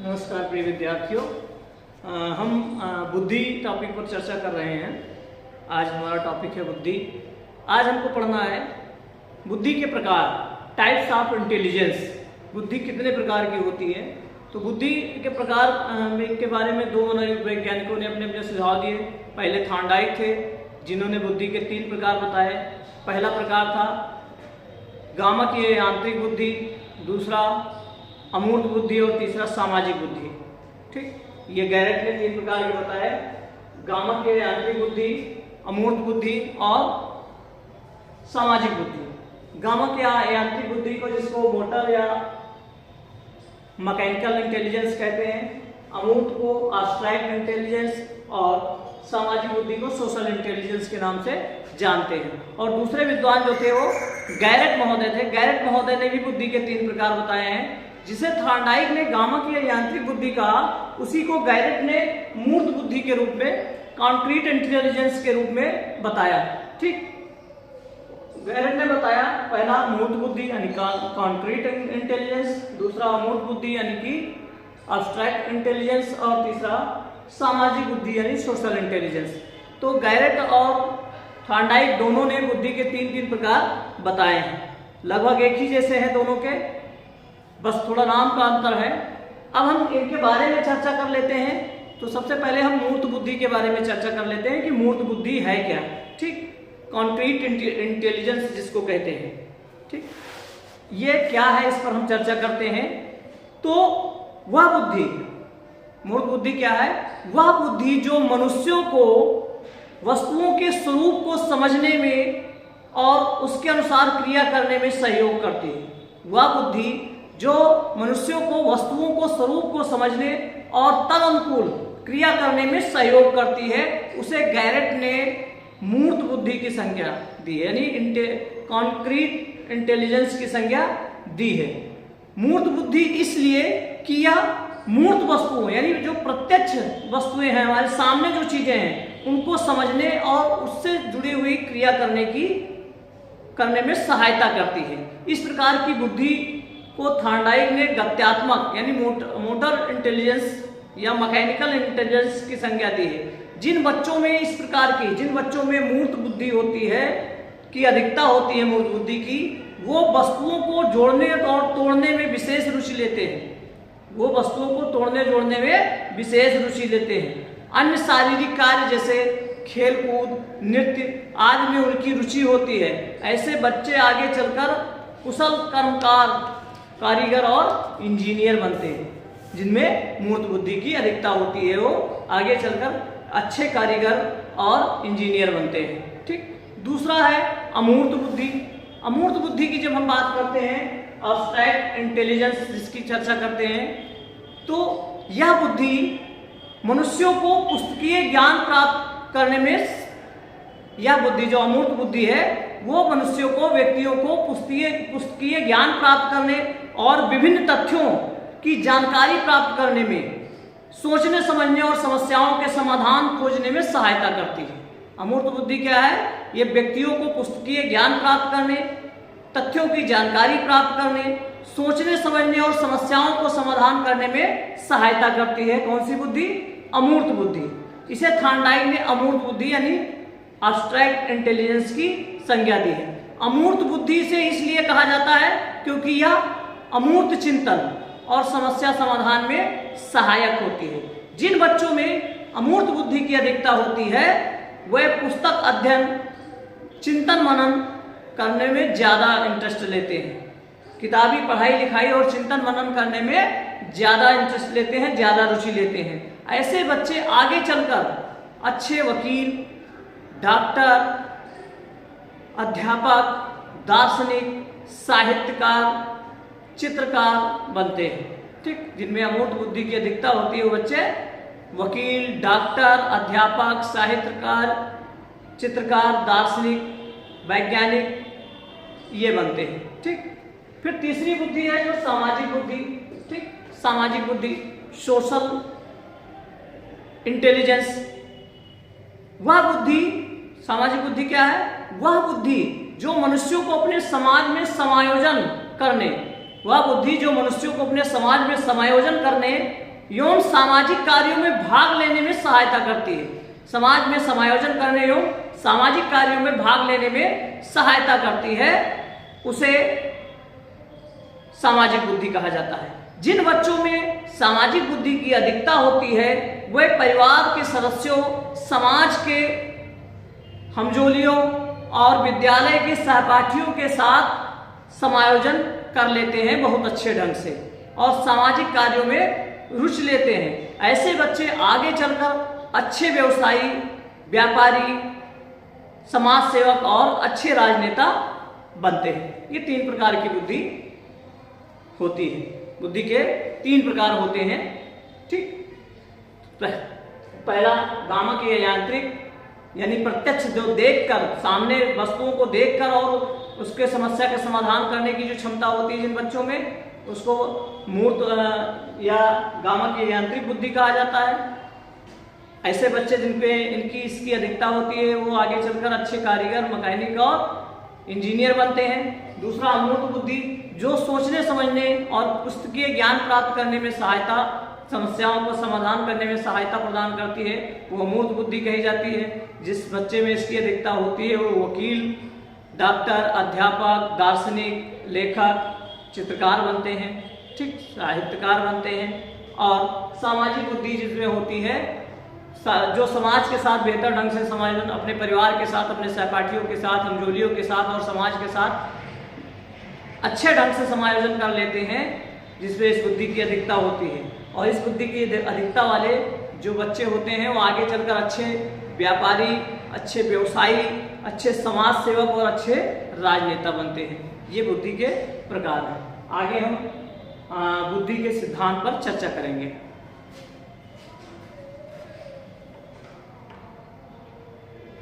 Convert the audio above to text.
नमस्कार प्रिय विद्यार्थियों। हम बुद्धि टॉपिक पर चर्चा कर रहे हैं। आज हमारा टॉपिक है बुद्धि। आज हमको पढ़ना है बुद्धि के प्रकार, टाइप्स ऑफ इंटेलिजेंस। बुद्धि कितने प्रकार की होती है। तो बुद्धि के प्रकार के बारे में दो वैज्ञानिकों ने अपने अपने सुझाव दिए। पहले थॉर्नडाइक थे जिन्होंने बुद्धि के 3 प्रकार बताए। पहला प्रकार था गामा की यांत्रिक बुद्धि, दूसरा अमूर्त बुद्धि और तीसरा सामाजिक बुद्धि। ठीक, ये गैरेट ने 3 प्रकार के बताए, गामा के यांत्रिक बुद्धि, अमूर्त बुद्धि और सामाजिक बुद्धि। गामा के यांत्रिक बुद्धि को जिसको मोटर या मैकेनिकल इंटेलिजेंस कहते हैं, अमूर्त को एब्स्ट्रैक्ट इंटेलिजेंस और सामाजिक बुद्धि को सोशल इंटेलिजेंस के नाम से जानते हैं। और दूसरे विद्वान जो थे वो गैरेट महोदय थे। गैरेट महोदय ने भी बुद्धि के 3 प्रकार बताए हैं। जिसे थॉर्नडाइक ने गामा की यांत्रिक बुद्धि कहा, उसी को गैरेट ने मूर्त बुद्धि के रूप में, कॉन्क्रीट इंटेलिजेंस के रूप में बताया। ठीक, गैरेट ने बताया पहला मूर्त बुद्धि यानी कॉन्क्रीट इंटेलिजेंस, दूसरा अमूर्त बुद्धि यानी कि एब्स्ट्रैक्ट इंटेलिजेंस और तीसरा सामाजिक बुद्धि यानी सोशल इंटेलिजेंस। तो गैरेट और थॉर्नडाइक दोनों ने बुद्धि के 3 प्रकार बताए हैं। लगभग एक ही जैसे हैं दोनों के, बस थोड़ा नाम का अंतर है। अब हम इनके बारे में चर्चा कर लेते हैं। तो सबसे पहले हम मूर्त बुद्धि के बारे में चर्चा कर लेते हैं कि मूर्त बुद्धि है क्या। ठीक, कॉन्क्रीट इंटेलिजेंस जिसको कहते हैं। ठीक, ये क्या है, इस पर हम चर्चा करते हैं। तो वह बुद्धि, मूर्त बुद्धि क्या है? वह बुद्धि जो मनुष्यों को वस्तुओं के स्वरूप को समझने में और उसके अनुसार क्रिया करने में सहयोग करती है। वह बुद्धि जो मनुष्यों को वस्तुओं को स्वरूप को समझने और तदनुकूल क्रिया करने में सहयोग करती है, उसे गैरेट ने मूर्त बुद्धि की संज्ञा दी है, यानी कॉन्क्रीट इंटेलिजेंस की संज्ञा दी है। मूर्त बुद्धि इसलिए कि यह मूर्त वस्तुओं यानी जो प्रत्यक्ष वस्तुएं हैं, हमारे सामने जो चीजें हैं, उनको समझने और उससे जुड़ी हुई क्रिया करने में सहायता करती है। इस प्रकार की बुद्धि को थॉर्नडाइक ने गत्यात्मक यानी मोटर इंटेलिजेंस या मैकेनिकल इंटेलिजेंस की संज्ञा दी है। जिन बच्चों में इस प्रकार की, जिन बच्चों में मूर्त बुद्धि होती है, की अधिकता होती है मूर्त बुद्धि की, वो वस्तुओं को जोड़ने और तोड़ने में विशेष रुचि लेते हैं। वो वस्तुओं को तोड़ने जोड़ने में विशेष रुचि लेते हैं। अन्य शारीरिक कार्य जैसे खेल कूद, नृत्य आदि में उनकी रुचि होती है। ऐसे बच्चे आगे चलकर कुशल कर्मकार, कारीगर और इंजीनियर बनते हैं। जिनमें मूर्त बुद्धि की अधिकता होती है, वो आगे चलकर अच्छे कारीगर और इंजीनियर बनते हैं। ठीक, दूसरा है अमूर्त बुद्धि। अमूर्त बुद्धि की जब हम बात करते हैं, एब्स्ट्रैक्ट इंटेलिजेंस जिसकी चर्चा करते हैं, तो यह बुद्धि मनुष्यों को पुस्तकीय ज्ञान प्राप्त करने में, यह बुद्धि जो अमूर्त बुद्धि है, वो मनुष्यों को, व्यक्तियों को पुस्तकीय ज्ञान प्राप्त करने और विभिन्न तथ्यों की जानकारी प्राप्त करने में, सोचने समझने और समस्याओं के समाधान खोजने में सहायता करती है। अमूर्त बुद्धि क्या है? ये व्यक्तियों को पुस्तकीय ज्ञान प्राप्त करने, तथ्यों की जानकारी प्राप्त करने, सोचने समझने और समस्याओं को समाधान करने में सहायता करती है। कौन सी बुद्धि? अमूर्त बुद्धि। इसे थॉर्नडाइक ने अमूर्त बुद्धि यानी एब्स्ट्रैक्ट इंटेलिजेंस की संज्ञा दी है। अमूर्त बुद्धि से इसलिए कहा जाता है क्योंकि यह अमूर्त चिंतन और समस्या समाधान में सहायक होती है। जिन बच्चों में अमूर्त बुद्धि की अधिकता होती है, वे पुस्तक अध्ययन, चिंतन मनन करने में ज्यादा इंटरेस्ट लेते हैं। किताबी पढ़ाई लिखाई और चिंतन मनन करने में ज्यादा इंटरेस्ट लेते हैं, ज्यादा रुचि लेते हैं। ऐसे बच्चे आगे चलकर अच्छे वकील, डॉक्टर, अध्यापक, दार्शनिक, साहित्यकार, चित्रकार बनते हैं। ठीक, जिनमें अमूर्त बुद्धि की अधिकता होती है, वो बच्चे वकील, डॉक्टर, अध्यापक, साहित्यकार, चित्रकार, दार्शनिक, वैज्ञानिक ये बनते हैं। ठीक, फिर तीसरी बुद्धि है जो सामाजिक बुद्धि। ठीक, सामाजिक बुद्धि, सोशल इंटेलिजेंस। वह बुद्धि, सामाजिक बुद्धि क्या है? वह बुद्धि जो मनुष्यों को अपने समाज में समायोजन करने, वह बुद्धि जो मनुष्यों को अपने समाज में समायोजन करने एवं सामाजिक कार्यों में भाग लेने में सहायता करती है। समाज में समायोजन करने एवं सामाजिक कार्यों में भाग लेने में सहायता करती है, उसे सामाजिक बुद्धि कहा जाता है। जिन बच्चों में सामाजिक बुद्धि की अधिकता होती है वे परिवार के सदस्यों, समाज के हमजोलियों और विद्यालय के सहपाठियों के साथ समायोजन कर लेते हैं बहुत अच्छे ढंग से और सामाजिक कार्यों में रुचि लेते हैं। ऐसे बच्चे आगे चलकर अच्छे व्यवसायी, व्यापारी, समाज सेवक और अच्छे राजनेता बनते हैं। ये 3 प्रकार की बुद्धि होती है। बुद्धि के 3 प्रकार होते हैं। ठीक, पहला गामक या यांत्रिक, यानी प्रत्यक्ष, जो देखकर, सामने वस्तुओं को देखकर और उसके समस्या का समाधान करने की जो क्षमता होती है जिन बच्चों में, उसको मूर्त या गामक या यांत्रिक बुद्धि कहा जाता है। ऐसे बच्चे जिनपे इनकी इसकी अधिकता होती है वो आगे चलकर अच्छे कारीगर, मैकेनिक और इंजीनियर बनते हैं। दूसरा अमूर्त बुद्धि, जो सोचने समझने और पुस्तकीय ज्ञान प्राप्त करने में सहायता, समस्याओं को समाधान करने में सहायता प्रदान करती है, वो अमूर्त बुद्धि कही जाती है। जिस बच्चे में इसकी अधिकता होती है वो वकील, डॉक्टर, अध्यापक, दार्शनिक, लेखक, चित्रकार बनते हैं, ठीक, साहित्यकार बनते हैं। और सामाजिक बुद्धि जिसमें होती है, जो समाज के साथ बेहतर ढंग से समायोजन, अपने परिवार के साथ, अपने सहपाठियों के साथ, हमजोलियों के साथ और समाज के साथ अच्छे ढंग से समायोजन कर लेते हैं, जिसमें इस बुद्धि की अधिकता होती है। और इस बुद्धि की अधिकता वाले जो बच्चे होते हैं वो आगे चलकर अच्छे व्यापारी, अच्छे व्यवसायी, अच्छे समाज सेवक और अच्छे राजनेता बनते हैं। ये बुद्धि के प्रकार हैं। आगे हम बुद्धि के सिद्धांत पर चर्चा करेंगे।